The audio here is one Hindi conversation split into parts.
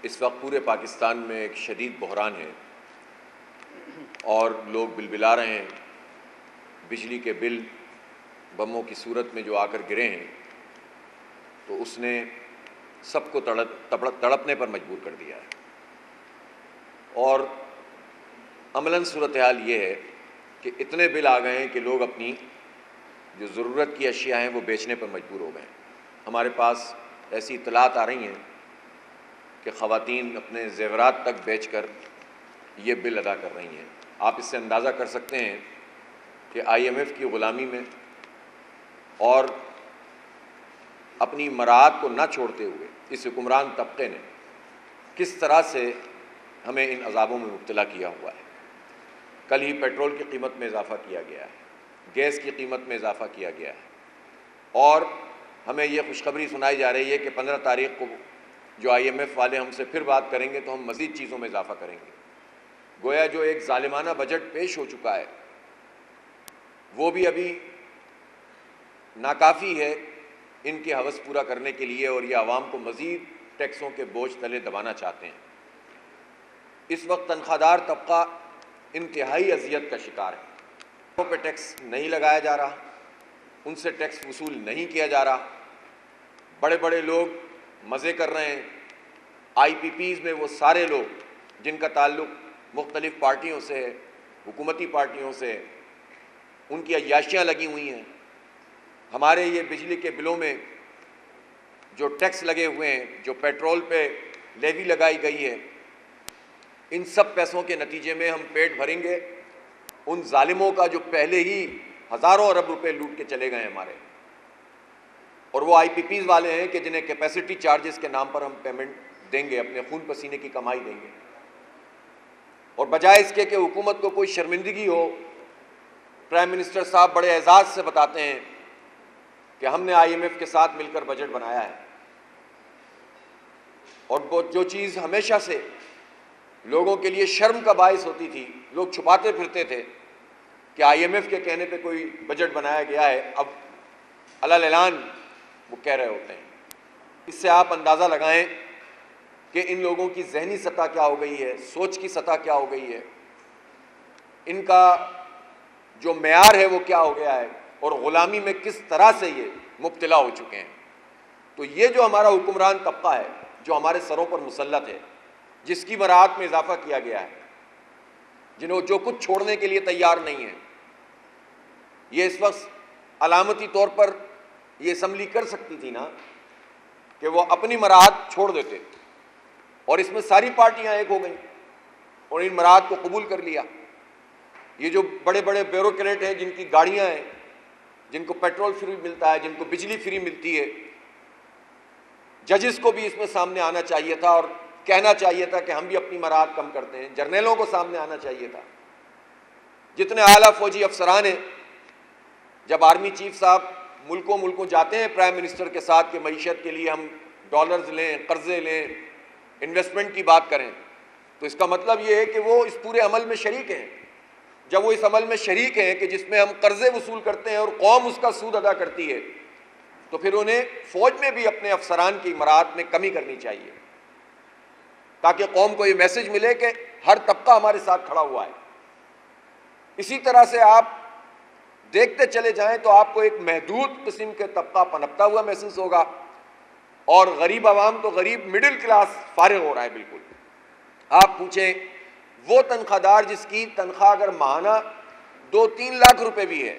इस वक्त पूरे पाकिस्तान में एक शदीद बहरान है और लोग बिलबिला रहे हैं। बिजली के बिल बमों की सूरत में जो आकर गिरे हैं तो उसने सबको तड़पने पर मजबूर कर दिया है। और अमलन सूरत हाल ये है कि इतने बिल आ गए हैं कि लोग अपनी जो ज़रूरत की अशिया हैं वो बेचने पर मजबूर हो गए हैं। हमारे पास ऐसी इत्तलात आ रही हैं कि ख़वातीन अपने ज़ेवरात तक बेचकर ये बिल अदा कर रही हैं। आप इससे अंदाज़ा कर सकते हैं कि IMF की ग़ुलामी में और अपनी मराहत को न छोड़ते हुए इस हुक्मरान तबके ने किस तरह से हमें इन अज़ाबों में मुब्तला किया हुआ है। कल ही पेट्रोल की कीमत में इजाफ़ा किया गया है, गैस की कीमत में इजाफ़ा किया गया है और हमें ये खुशखबरी सुनाई जा रही है कि 15 तारीख़ को जो IMF वाले हमसे फिर बात करेंगे तो हम मज़ीद चीज़ों में इजाफ़ा करेंगे। गोया जो एक ज़ालिमाना बजट पेश हो चुका है वो भी अभी नाकाफ़ी है इनकी हवस पूरा करने के लिए और ये आवाम को मज़ीद टैक्सों के बोझ तले दबाना चाहते हैं। इस वक्त तनख्वाहदार तबका इंतहाई अजियत का शिकार है। उन पर टैक्स नहीं लगाया जा रहा, उनसे टैक्स वसूल नहीं किया जा रहा। बड़े बड़े लोग मज़े कर रहे हैं। IPPs में वो सारे लोग जिनका ताल्लुक़ मुख्तलिफ़ पार्टियों से है, हुकूमती पार्टियों से, उनकी अय्याशियाँ लगी हुई हैं। हमारे ये बिजली के बिलों में जो टैक्स लगे हुए हैं, जो पेट्रोल पे लेवी लगाई गई है, इन सब पैसों के नतीजे में हम पेट भरेंगे उन जालिमों का जो पहले ही हज़ारों अरब रुपए लूट के चले गए हमारे। और वो IPPs वाले हैं कि जिन्हें कैपेसिटी चार्जेस के नाम पर हम पेमेंट देंगे, अपने खून पसीने की कमाई देंगे। और बजाय इसके कि हुकूमत को कोई शर्मिंदगी हो, प्राइम मिनिस्टर साहब बड़े एजाज़ से बताते हैं कि हमने IMF के साथ मिलकर बजट बनाया है। और वो जो चीज़ हमेशा से लोगों के लिए शर्म का बायस होती थी, लोग छुपाते फिरते थे कि IMF के कहने पे कोई बजट बनाया गया है, अब अलल ऐलान वो कह रहे होते हैं। इससे आप अंदाज़ा लगाएं कि इन लोगों की जहनी सतह क्या हो गई है, सोच की सतह क्या हो गई है, इनका जो मेयार है वो क्या हो गया है और ग़ुलामी में किस तरह से ये मुब्तला हो चुके हैं। तो ये जो हमारा हुक्मरान तबका है जो हमारे सरों पर मुसल्लत है, जिसकी बरात में इजाफा किया गया है, जिन्हों जो कुछ छोड़ने के लिए तैयार नहीं है, ये इस वक्त अलामती तौर पर ये असम्बली कर सकती थी ना कि वो अपनी मराहत छोड़ देते और इसमें सारी पार्टियां एक हो गई और इन मराहत को कबूल कर लिया। ये जो बड़े बड़े ब्यूरोक्रेट हैं, जिनकी गाड़ियां हैं, जिनको पेट्रोल फ्री मिलता है, जिनको बिजली फ्री मिलती है, जजेस को भी इसमें सामने आना चाहिए था और कहना चाहिए था कि हम भी अपनी मराहत कम करते हैं। जर्नलों को सामने आना चाहिए था। जितने आला फौजी अफसरान हैं, जब आर्मी चीफ साहब मुल्कों जाते हैं प्राइम मिनिस्टर के साथ कि मईशत के लिए हम डॉलर्स लें, कर्जे लें, इन्वेस्टमेंट की बात करें, तो इसका मतलब ये है कि वो इस पूरे अमल में शरीक हैं। जब वो इस अमल में शरीक हैं कि जिसमें हम कर्जे वसूल करते हैं और कौम उसका सूद अदा करती है, तो फिर उन्हें फौज में भी अपने अफसरान की मराहत में कमी करनी चाहिए ताकि कौम को ये मैसेज मिले कि हर तबका हमारे साथ खड़ा हुआ है। इसी तरह से आप देखते चले जाएं तो आपको एक महदूद किस्म के तबका पनपता हुआ महसूस होगा और गरीब आवाम तो गरीब मिडिल क्लास फारिग हो रहा है बिल्कुल। आप पूछें वो तनख्वाहदार जिसकी तनख्वाह अगर माहाना 2-3 लाख रुपए भी है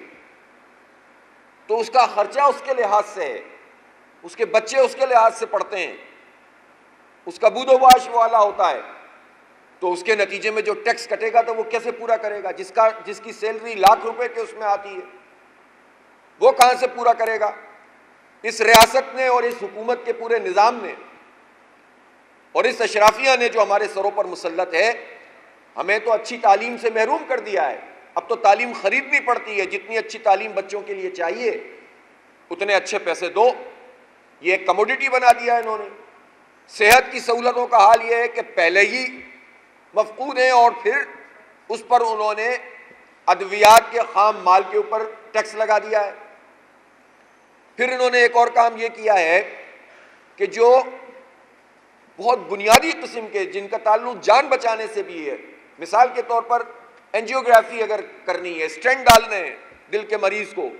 तो उसका खर्चा उसके लिहाज से है, उसके बच्चे उसके लिहाज से पढ़ते हैं, उसका बूदोबाश वाला होता है, तो उसके नतीजे में जो टैक्स कटेगा तो वो कैसे पूरा करेगा? जिसकी सैलरी लाख रुपए के उसमें आती है वो कहां से पूरा करेगा? इस रियासत ने और इस हुकूमत के पूरे निज़ाम ने और इस अशराफिया ने जो हमारे सरों पर मुसल्लत है, हमें तो अच्छी तालीम से महरूम कर दिया है। अब तो तालीम खरीदनी पड़ती है। जितनी अच्छी तालीम बच्चों के लिए चाहिए उतने अच्छे पैसे दो। ये एक कमोडिटी बना दिया है इन्होंने। सेहत की सहूलतों का हाल ये है कि पहले ही मफकूद हैं और फिर उस पर उन्होंने अद्वियात के खाम माल के ऊपर टैक्स लगा दिया है। फिर इन्होंने एक और काम ये किया है कि जो बहुत बुनियादी किस्म के, जिनका ताल्लुक जान बचाने से भी है। मिसाल के तौर पर एंजियोग्राफी अगर करनी है, स्टेंट डालने हैं दिल के मरीज को,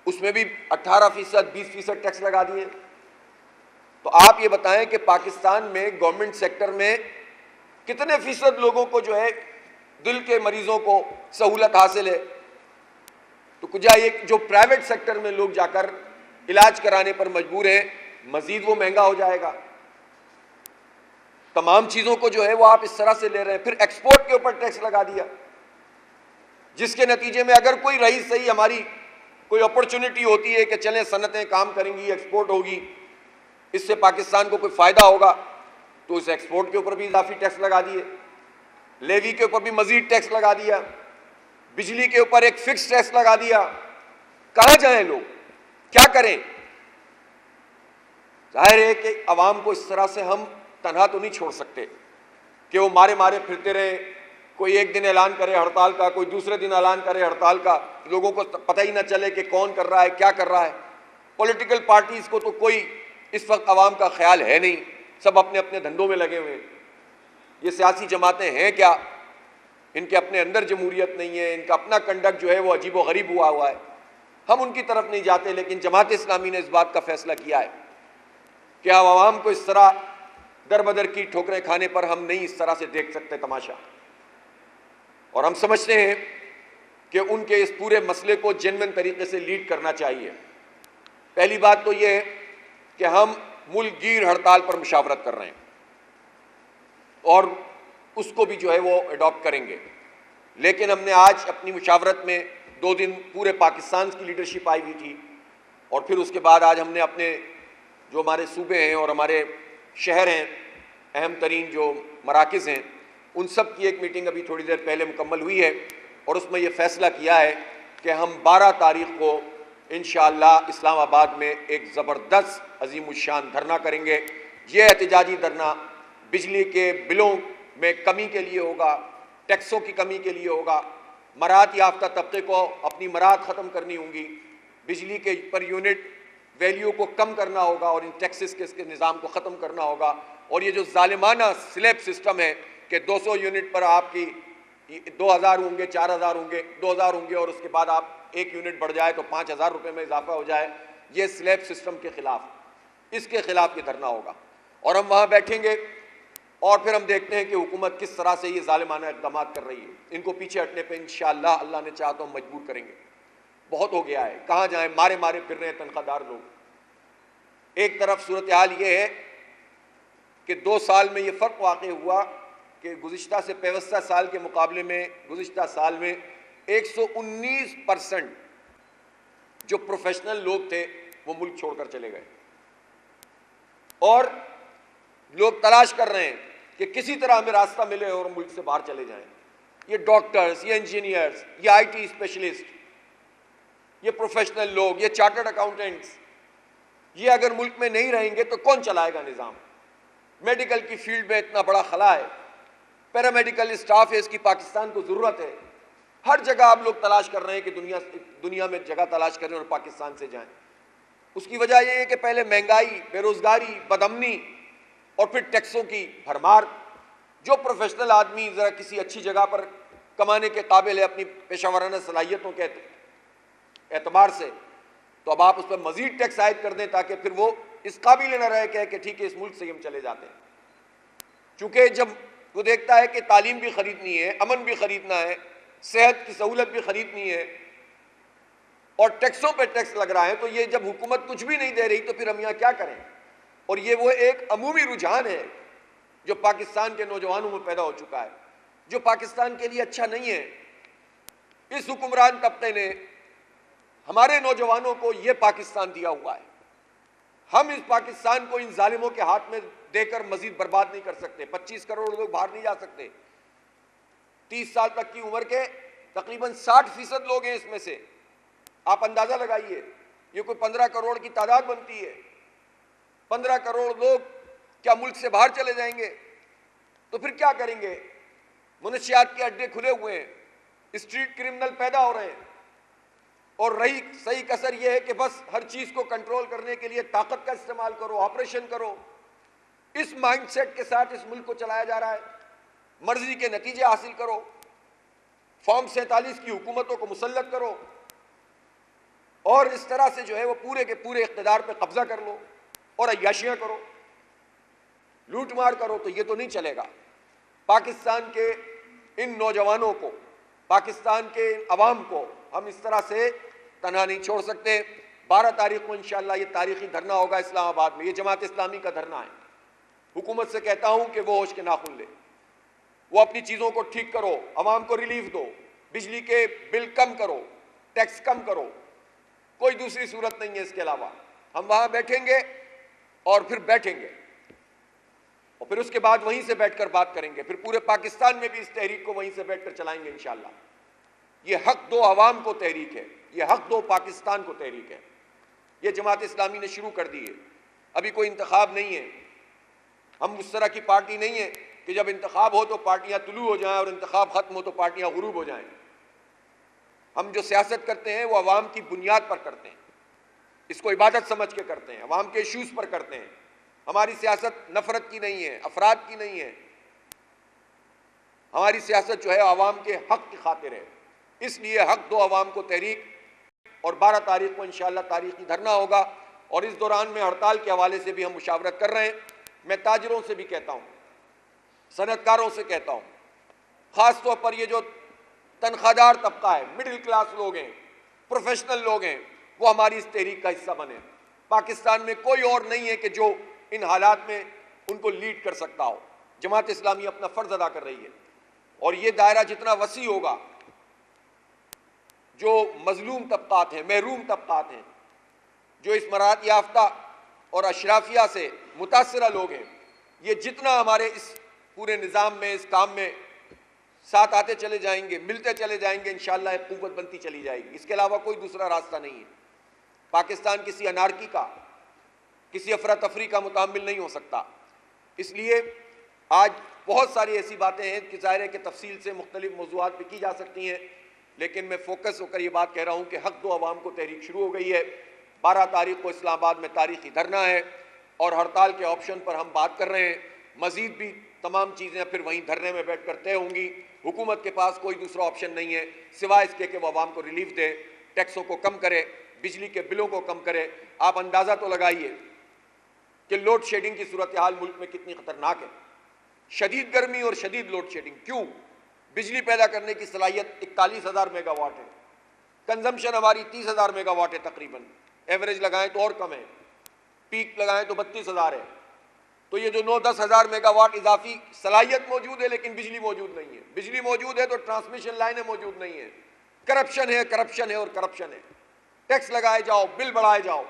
उसमें भी 18%, 20% टैक्स लगा दिए। तो आप ये बताएं कि पाकिस्तान में गवर्नमेंट सेक्टर में कितने फीसद लोगों को जो है दिल के मरीजों को सहूलत हासिल है। तो कुछ एक जो प्राइवेट सेक्टर में लोग जाकर इलाज कराने पर मजबूर हैं, मजीद वो महंगा हो जाएगा। तमाम चीजों को जो है वो आप इस तरह से ले रहे हैं। फिर एक्सपोर्ट के ऊपर टैक्स लगा दिया, जिसके नतीजे में अगर कोई रईस सही हमारी कोई अपॉर्चुनिटी होती है कि चलें सनतें काम करेंगी, एक्सपोर्ट होगी, इससे पाकिस्तान को कोई फायदा होगा, तो इस एक्सपोर्ट के ऊपर भी इजाफी टैक्स लगा दिए, लेवी के ऊपर भी मजीद टैक्स लगा दिया, बिजली के ऊपर एक फिक्स टैक्स लगा दिया। कहां जाएं लोग, क्या करें? जाहिर है कि अवाम को इस तरह से हम तनहा तो नहीं छोड़ सकते कि वो मारे मारे फिरते रहे। कोई एक दिन ऐलान करे हड़ताल का, कोई दूसरे दिन ऐलान करे हड़ताल का, लोगों को पता ही ना चले कि कौन कर रहा है, क्या कर रहा है। पॉलिटिकल पार्टीज को तो कोई इस वक्त अवाम का ख्याल है नहीं, सब अपने अपने धंधों में लगे हुए हैं। ये सियासी जमातें हैं क्या, इनके अपने अंदर जमहूरियत नहीं है, इनका अपना कंडक्ट जो है वो अजीब व गरीब हुआ है। हम उनकी तरफ नहीं जाते, लेकिन जमात इस्लामी ने इस बात का फैसला किया है कि हम आवाम को इस तरह दर बदर की ठोकरें खाने पर हम नहीं इस तरह से देख सकते तमाशा। और हम समझते हैं कि उनके इस पूरे मसले को जेन्युइन तरीके से लीड करना चाहिए। पहली बात तो यह है कि हम मुल्क गिर हड़ताल पर मुशावरत कर रहे हैं और उसको भी जो है वो अडॉप्ट करेंगे। लेकिन हमने आज अपनी मुशावरत में 2 दिन पूरे पाकिस्तान की लीडरशिप आई हुई थी, और फिर उसके बाद आज हमने अपने जो हमारे सूबे हैं और हमारे शहर हैं, अहम तरीन जो मराकज़ हैं, उन सब की एक मीटिंग अभी थोड़ी देर पहले मुकम्मल हुई है, और उसमें यह फ़ैसला किया है कि हम 12 तारीख़ को इंशाअल्लाह इस्लामाबाद में एक ज़बरदस्त अज़ीमुश्शान धरना करेंगे। ये एहतजाजी धरना बिजली के बिलों में कमी के लिए होगा, टैक्सों की कमी के लिए होगा, मराहत याफ्ता तबके को अपनी मराहत ख़त्म करनी होंगी, बिजली के पर यूनिट वैल्यू को कम करना होगा और इन टैक्सेस के इसके निज़ाम को ख़त्म करना होगा। और ये जो ज़ालिमाना स्लैब सिस्टम है कि 200 यूनिट पर आपकी 2000 होंगे, 4000 होंगे, 2000 होंगे, और उसके बाद आप 1 यूनिट बढ़ जाए तो 5000 रुपये में इजाफा हो जाए, ये स्लैब सिस्टम के ख़िलाफ़, इसके ख़िलाफ़ ये धरना होगा। और हम वहाँ बैठेंगे और फिर हम देखते हैं कि हुकूमत किस तरह से ये ज़ालिमाना इक़दाम कर रही है। इनको पीछे हटने पर इंशाअल्लाह अल्लाह ने चाहा तो हम मजबूर करेंगे। बहुत हो गया है, कहाँ जाएं, मारे मारे फिर रहे हैं तनख्वाहदार लोग। एक तरफ सूरत हाल ये है कि 2 साल में ये फ़र्क वाक़ई हुआ कि गुज़िश्ता से पेवस्ता साल के मुकाबले में गुज़िश्ता साल में 119% जो प्रोफेशनल लोग थे वो मुल्क छोड़कर चले गए, और लोग तलाश कर रहे हैं कि किसी तरह हमें रास्ता मिले और मुल्क से बाहर चले जाएं। ये डॉक्टर्स, ये इंजीनियर्स, ये IT स्पेशलिस्ट, ये प्रोफेशनल लोग, ये चार्टर्ड अकाउंटेंट्स, ये अगर मुल्क में नहीं रहेंगे तो कौन चलाएगा निज़ाम? मेडिकल की फील्ड में इतना बड़ा खला है, पैरामेडिकल स्टाफ है, इसकी पाकिस्तान को ज़रूरत है। हर जगह आप लोग तलाश कर रहे हैं कि दुनिया में जगह तलाश करें और पाकिस्तान से जाएं। उसकी वजह यह है कि पहले महंगाई, बेरोज़गारी, बदअमनी और फिर टैक्सों की भरमार। जो प्रोफेशनल आदमी ज़रा किसी अच्छी जगह पर कमाने के काबिल है अपनी पेशा वराना सलाहियतों के एतबार से, तो अब आप उस पर मज़ीद टैक्स आयद कर दें ताकि फिर वो इस काबिल न रहे कि ठीक है इस मुल्क से हम चले जाते हैं। चूँकि जब वो देखता है कि तालीम भी ख़रीदनी है, अमन भी ख़रीदना है, सेहत की सहूलत भी ख़रीदनी है, और टैक्सों पे टैक्स लग रहा है, तो ये जब हुकूमत कुछ भी नहीं दे रही तो फिर हम यहाँ क्या करें? और ये वो एक अमूमी रुझान है जो पाकिस्तान के नौजवानों में पैदा हो चुका है, जो पाकिस्तान के लिए अच्छा नहीं है। इस हुक्मरान तबके ने हमारे नौजवानों को ये पाकिस्तान दिया हुआ है। हम इस पाकिस्तान को इन जालिमों के हाथ में देकर मजीद बर्बाद नहीं कर सकते। 25 करोड़ लोग बाहर नहीं जा सकते। 30 साल तक की उम्र के तकरीबन 60% लोग हैं इसमें से। आप अंदाजा लगाइए, ये कोई 15 करोड़ की तादाद बनती है। 15 करोड़ लोग क्या मुल्क से बाहर चले जाएंगे? तो फिर क्या करेंगे? मुनशियात के अड्डे खुले हुए हैं, स्ट्रीट क्रिमिनल पैदा हो रहे हैं, और रही सही कसर यह है कि बस हर चीज़ को कंट्रोल करने के लिए ताकत का इस्तेमाल करो, ऑपरेशन करो। इस माइंडसेट के साथ इस मुल्क को चलाया जा रहा है। मर्जी के नतीजे हासिल करो, फॉर्म 47 की हुकूमतों को मुसल्लत करो और इस तरह से जो है वो पूरे के पूरे इख्तिदार पे कब्जा कर लो और अय्याशियां करो, लूट मार करो, तो ये तो नहीं चलेगा। पाकिस्तान के इन नौजवानों को, पाकिस्तान के अवाम को हम इस तरह से तनहा नहीं छोड़ सकते। 12 तारीख को इंशाअल्लाह ये तारीखी धरना होगा इस्लामाबाद में। ये जमात इस्लामी का धरना है। हुकूमत से कहता हूं कि वो होश के नाखून ले, वो अपनी चीज़ों को ठीक करो, अवाम को रिलीफ दो, बिजली के बिल कम करो, टैक्स कम करो, कोई दूसरी सूरत नहीं है इसके अलावा। हम वहां बैठेंगे और फिर बैठेंगे और फिर उसके बाद वहीं से बैठकर बात करेंगे, फिर पूरे पाकिस्तान में भी इस तहरीक को वहीं से बैठकर चलाएंगे इंशाअल्लाह। ये हक दो अवाम को तहरीक है, ये हक दो पाकिस्तान को तहरीक है। ये जमात इस्लामी ने शुरू कर दी है। अभी कोई इंतखाब नहीं है, हम उस तरह की पार्टी नहीं है कि जब इंतखाब हो तो पार्टियां तुलू हो जाएं और इंतखाब खत्म हो तो पार्टियां गुरूब हो जाएं। हम जो सियासत करते हैं वो अवाम की बुनियाद पर करते हैं, इसको इबादत समझ के करते हैं, अवाम के इशूज़ पर करते हैं। हमारी सियासत नफरत की नहीं है, अफराद की नहीं है। हमारी सियासत जो है अवाम के हक की खातिर है। इसलिए हक दो अवाम को तहरीक, और 12 तारीख को इंशाअल्लाह तारीखी धरना होगा। और इस दौरान में हड़ताल के हवाले से भी हम मुशावरत कर रहे हैं। मैं ताजरों से भी कहता हूँ, सनतकारों से कहता हूँ, ख़ास तौर पर ये जो तनख्वाहदार तबका है, मिडिल क्लास लोग हैं, प्रोफेशनल लोग हैं, वो हमारी इस तहरीक का हिस्सा बने। पाकिस्तान में कोई और नहीं है कि जो इन हालात में उनको लीड कर सकता हो। जमात इस्लामी अपना फ़र्ज अदा कर रही है और ये दायरा जितना वसी होगा, जो मजलूम तबकात हैं, महरूम तबकात हैं, जो इस मराहत याफ्ता और अशराफिया से मुतासरा लोग हैं, ये जितना हमारे इस पूरे निज़ाम में, इस काम में साथ आते चले जाएंगे, मिलते चले जाएंगे, इंशाअल्लाह एक क़ुव्वत बनती चली जाएगी। इसके अलावा कोई दूसरा रास्ता नहीं है। पाकिस्तान किसी अनारकी का, किसी अफरा तफरी का मुतामिल नहीं हो सकता। इसलिए आज बहुत सारी ऐसी बातें हैं कि ज़ाहिर है कि तफसील से मुख्तलिफ मौज़ूआत पर की जा सकती हैं, लेकिन मैं फोकस होकर ये बात कह रहा हूँ कि हक दो अवाम को तहरीक शुरू हो गई है। 12 तारीख को इस्लामाबाद में तारीखी धरना है और हड़ताल के ऑप्शन पर हम बात कर रहे हैं। मज़ीद भी तमाम चीज़ें फिर वहीं धरने में बैठ कर तय होंगी। हुकूमत के पास कोई दूसरा ऑप्शन नहीं है सिवाय इसके कि वो अवाम को रिलीफ दे, टैक्सों को कम करे, बिजली के बिलों को कम करे। आप अंदाज़ा तो लगाइए कि लोड शेडिंग की सूरत हाल मुल्क में कितनी ख़तरनाक है। शदीद गर्मी और शदीद लोड शेडिंग। क्यों? बिजली पैदा करने की सलाहियत 41,000 मेगावाट है, कंजम्पशन हमारी 30,000 मेगावाट है तकरीबन। एवरेज लगाएं तो और कम है, पीक लगाएं तो 32,000 है। तो ये जो 9-10 हज़ार मेगावाट इजाफी सलाहियत मौजूद है, लेकिन बिजली मौजूद नहीं है। बिजली मौजूद है तो ट्रांसमिशन लाइनें मौजूद नहीं है। करप्शन है, करप्शन है और करप्शन है। टैक्स लगाए जाओ, बिल बढ़ाए जाओ।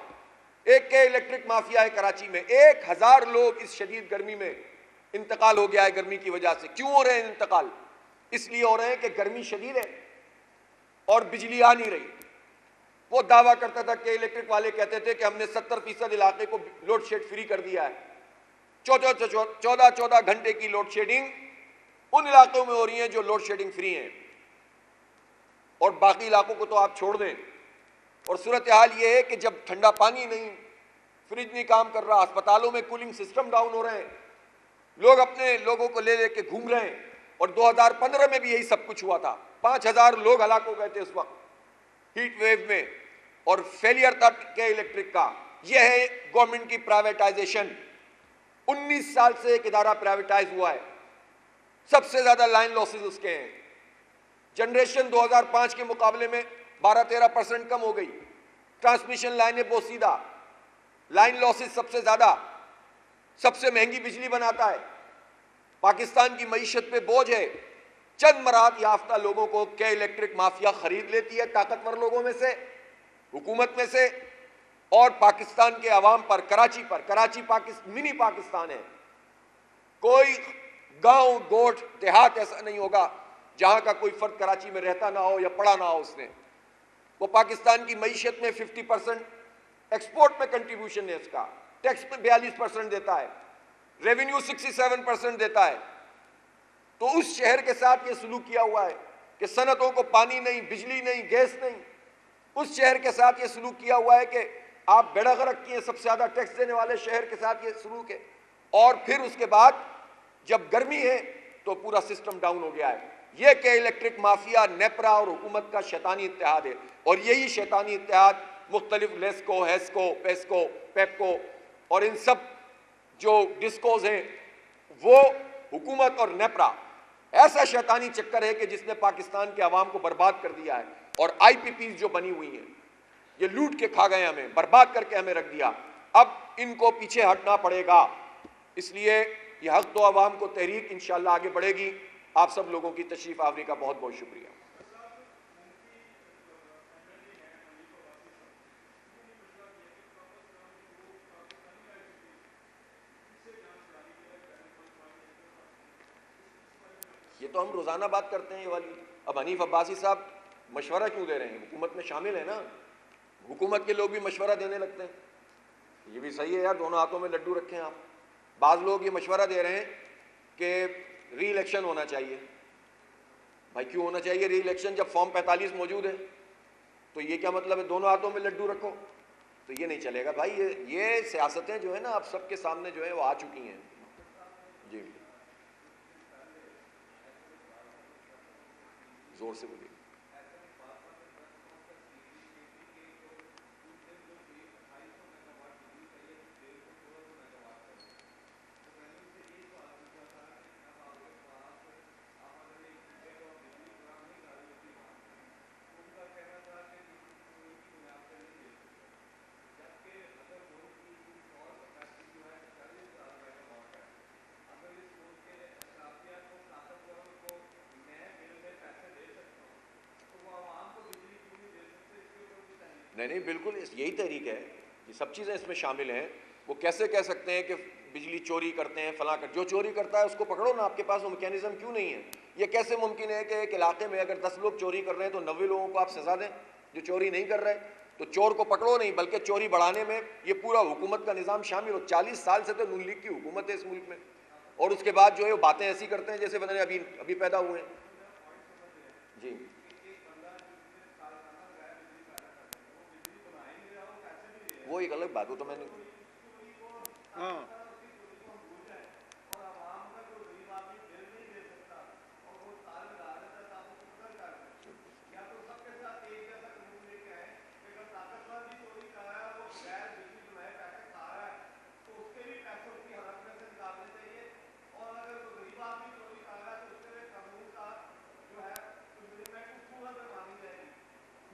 एक के इलेक्ट्रिक माफिया है कराची में, 1,000 लोग इस शदीद गर्मी में इंतकाल हो गया है गर्मी की वजह से। क्यों हो रहे हैं इंतकाल? इसलिए हो रहे हैं कि गर्मी शदीद है और बिजली आ नहीं रही। वो दावा करता था कि इलेक्ट्रिक वाले कहते थे कि हमने 70% इलाके को लोड शेड फ्री कर दिया है। 14 घंटे की लोड शेडिंग उन इलाकों में हो रही है जो लोड शेडिंग फ्री हैं, और बाकी इलाकों को तो आप छोड़ दें। और सूरत हाल ये है कि जब ठंडा पानी नहीं, फ्रिज नहीं काम कर रहा, अस्पतालों में कूलिंग सिस्टम डाउन हो रहे हैं, लोग अपने लोगों को ले लेके घूम रहे हैं। और 2015 में भी यही सब कुछ हुआ था। 5,000 लोग हलाक हो गए थे उस वक्त हीट वेव में, और फेलियर था के इलेक्ट्रिक का। यह है गवर्नमेंट की प्राइवेटाइजेशन। 19 साल से एक इदारा प्राइवेटाइज हुआ है, सबसे ज्यादा लाइन लॉसेज उसके हैं। जनरेशन 2005 के मुकाबले में 12-13% कम हो गई। ट्रांसमिशन लाइनें बोसीदा, लाइन लॉसेज सबसे ज्यादा, सबसे महंगी बिजली बनाता है। पाकिस्तान की मईशत पे बोझ है। चंद मराहत याफ्ता लोगों को क्या इलेक्ट्रिक माफिया खरीद लेती है, ताकतवर लोगों में से, हुकूमत में से, और पाकिस्तान के अवाम पर, कराची पर। कराची मिनी पाकिस्तान है। कोई गांव, गोठ, देहात ऐसा नहीं होगा जहां का कोई फर्द कराची में रहता ना हो या पढ़ा ना हो उसने। वो पाकिस्तान की मईशत में 50% एक्सपोर्ट में कंट्रीब्यूशन है इसका, टैक्स में 42% देता है, रेवेन्यू 67% देता है। तो उस शहर के साथ ये सलूक किया हुआ है कि सनतों को पानी नहीं, बिजली नहीं, गैस नहीं। उस शहर के साथ ये सलूक किया हुआ है कि आप बेड़ा गर्क किए, सबसे ज्यादा टैक्स देने वाले शहर के साथ ये सलूक है। और फिर उसके बाद जब गर्मी है तो पूरा सिस्टम डाउन हो गया है। यह कि इलेक्ट्रिक माफिया, नेपरा और हुकूमत का शैतानी इत्तेहाद है, और यही शैतानी इत्तेहाद मुख्तलिफ लेस्को, हेस्को, पेस्को, पेपको और इन सब जो डिस्कोज हैं, वो हुकूमत और नेपरा ऐसा शैतानी चक्कर है कि जिसने पाकिस्तान के अवाम को बर्बाद कर दिया है। और IPPs जो बनी हुई हैं, ये लूट के खा गए, हमें बर्बाद करके हमें रख दिया। अब इनको पीछे हटना पड़ेगा। इसलिए ये हक दो अवाम को तहरीक इंशाअल्लाह आगे बढ़ेगी। आप सब लोगों की तशरीफ आवरी का बहुत बहुत शुक्रिया। ये तो हम रोजाना बात करते हैं ये वाली। अब हनीफ अब्बासी साहब मशवरा क्यों दे रहे हैं? हुकूमत में शामिल है ना, हुकूमत के लोग भी मशवरा देने लगते हैं। ये भी सही है यार, दोनों हाथों में लड्डू रखें आप। बाज़ लोग ये मशवरा दे रहे हैं कि री इलेक्शन होना चाहिए। भाई क्यों होना चाहिए री इलेक्शन जब फॉर्म 45 मौजूद है? तो ये क्या मतलब है दोनों हाथों में लड्डू रखो? तो ये नहीं चलेगा भाई। ये सियासतें जो है ना आप सबके सामने जो है वो आ चुकी हैं। जी जोर से बोलिए। नहीं, बिल्कुल यही तहरीक है। ये सब चीज़ें इसमें शामिल हैं। वो कैसे कह सकते हैं कि बिजली चोरी करते हैं, फला कर, जो चोरी करता है उसको पकड़ो ना। आपके पास वो मैकेनिज्म क्यों नहीं है? ये कैसे मुमकिन है कि एक इलाके में अगर 10 लोग चोरी कर रहे हैं तो 90 लोगों को आप सजा दें जो चोरी नहीं कर रहे? तो चोर को पकड़ो नहीं, बल्कि चोरी बढ़ाने में ये पूरा हुकूमत का निज़ाम शामिल हो। 40 साल से तो नून लीग की हुकूमत है इस मुल्क में, और उसके बाद जो है वो बातें ऐसी करते हैं जैसे पता नहीं अभी पैदा हुए हैं। जी वो एक अलग बात हो, तो मैंने हाँ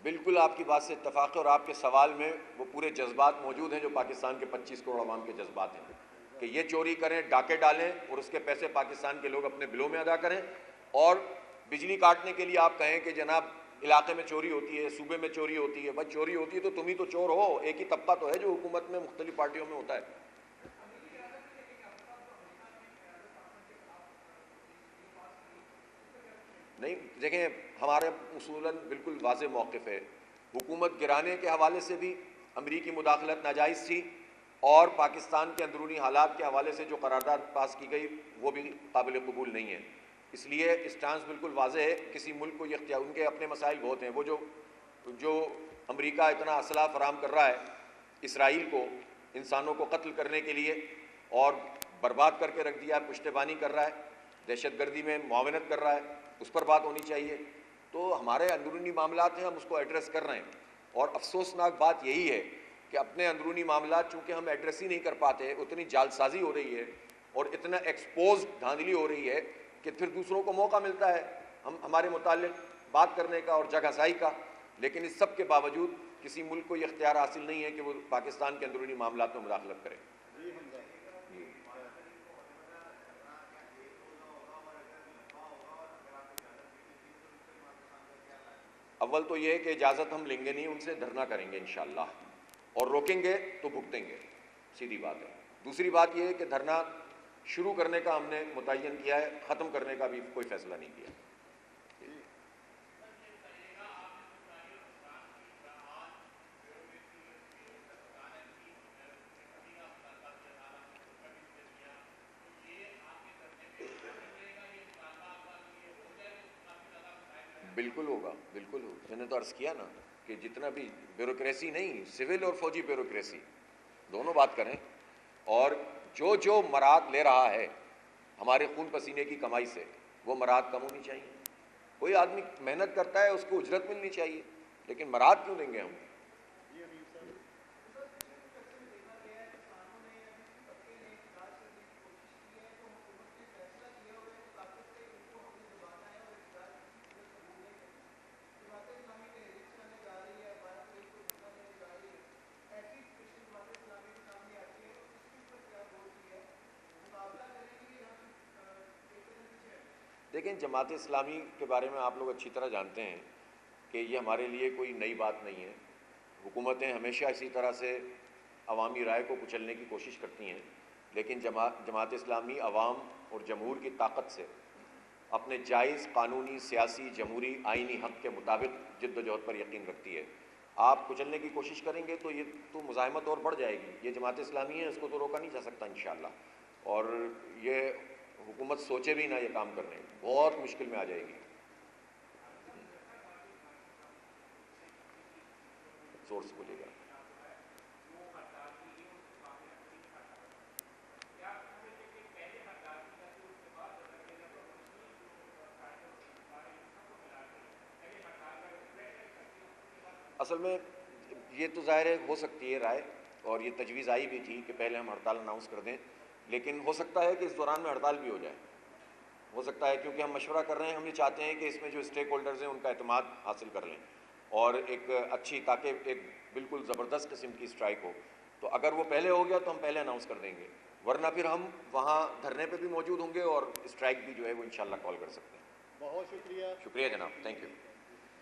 बिल्कुल आपकी बात से इत्तफाक है, और आपके सवाल में वो पूरे जज्बात मौजूद हैं जो पाकिस्तान के 25 करोड़ आवाम के जज्बात हैं कि ये चोरी करें, डाके डालें और उसके पैसे पाकिस्तान के लोग अपने बिलों में अदा करें। और बिजली काटने के लिए आप कहें कि जनाब इलाके में चोरी होती है, सूबे में चोरी होती है। भाई चोरी होती है तो तुम ही तो चोर हो। एक ही तबका तो है जो हुकूमत में मुख्तलिफ पार्टियों में होता है। नहीं देखें, हमारे उसूलन बिल्कुल वाज़े मौक़िफ़ है। हुकूमत गिराने के हवाले से भी अमरीकी मुदाखलत नाजायज़ थी, और पाकिस्तान के अंदरूनी हालात के हवाले से जो करारदाद पास की गई वो भी काबिल कबूल नहीं है। इसलिए स्टांस बिल्कुल वाज़े है। किसी मुल्क को ये इख्तियार, उनके अपने मसाइल बहुत हैं। वो जो अमरीका इतना असला फराम कर रहा है इसराइल को इंसानों को कत्ल करने के लिए और बर्बाद करके रख दिया है, पुश्तबानी कर रहा है, दहशतगर्दी में मुआवनत कर रहा है, उस पर बात होनी चाहिए। तो हमारे अंदरूनी मामलात हैं, हम उसको एड्रेस कर रहे हैं। और अफसोसनाक बात यही है कि अपने अंदरूनी मामलात चूँकि हम एड्रेस ही नहीं कर पाते, उतनी जालसाजी हो रही है और इतना एक्सपोज धांधली हो रही है कि फिर दूसरों को मौका मिलता है हमारे मुताल्लिक बात करने का और जगहसाई का। लेकिन इस सब के बावजूद किसी मुल्क को ये इख्तियार हासिल नहीं है कि वो पाकिस्तान के अंदरूनी मामलात में मुदाखलत करे। अव्वल तो ये है कि इजाज़त हम लेंगे नहीं उनसे, धरना करेंगे इंशाअल्लाह, और रोकेंगे तो भुगतेंगे, सीधी बात है। दूसरी बात ये है कि धरना शुरू करने का हमने मुतय्यन किया है, ख़त्म करने का भी कोई फैसला नहीं किया। बिल्कुल होगा, बिल्कुल होगा। मैंने तो अर्ज़ किया ना कि जितना भी ब्यूरोक्रेसी नहीं, सिविल और फौजी ब्यूरोक्रेसी दोनों बात करें। और जो जो मराद ले रहा है हमारे खून पसीने की कमाई से, वो मराद कम होनी चाहिए। कोई आदमी मेहनत करता है, उसको उजरत मिलनी चाहिए, लेकिन मराद क्यों देंगे हम? जी अमीर साहब। देखें, जमात इस्लामी के बारे में आप लोग अच्छी तरह जानते हैं कि ये हमारे लिए कोई नई बात नहीं है। हुकूमतें हमेशा इसी तरह से अवामी राय को कुचलने की कोशिश करती हैं, लेकिन जमात इस्लामी अवाम और जमहूर की ताकत से अपने जायज़ कानूनी, सियासी, जमहूरी, आइनी हक़ के मुताबिक जिद्दोजहद पर यकीन रखती है। आप कुचलने की कोशिश करेंगे तो ये तो मुज़ाहमत और बढ़ जाएगी। ये जमात इस्लामी है, इसको तो रोका नहीं जा सकता इंशाअल्लाह। और ये हुकूमत सोचे भी ना ये काम करने, बहुत मुश्किल में आ जाएगी। जोर से बोलिएगा। असल में ये तो ज़ाहिर है हो सकती है राय, और ये तजवीज़ आई भी थी कि पहले हम हड़ताल अनाउंस कर दें, लेकिन हो सकता है कि इस दौरान में हड़ताल भी हो जाए। हो सकता है, क्योंकि हम मशवरा कर रहे हैं, हम ये चाहते हैं कि इसमें जो स्टेक होल्डर्स हैं उनका एतमाद हासिल कर लें और एक अच्छी, ताकि एक बिल्कुल ज़बरदस्त किस्म की स्ट्राइक हो। तो अगर वो पहले हो गया तो हम पहले अनाउंस कर देंगे, वरना फिर हम वहाँ धरने पे भी मौजूद होंगे और स्ट्राइक भी जो है वो इंशाल्लाह कॉल कर सकते हैं। बहुत शुक्रिया। शुक्रिया जनाब, थैंक यू।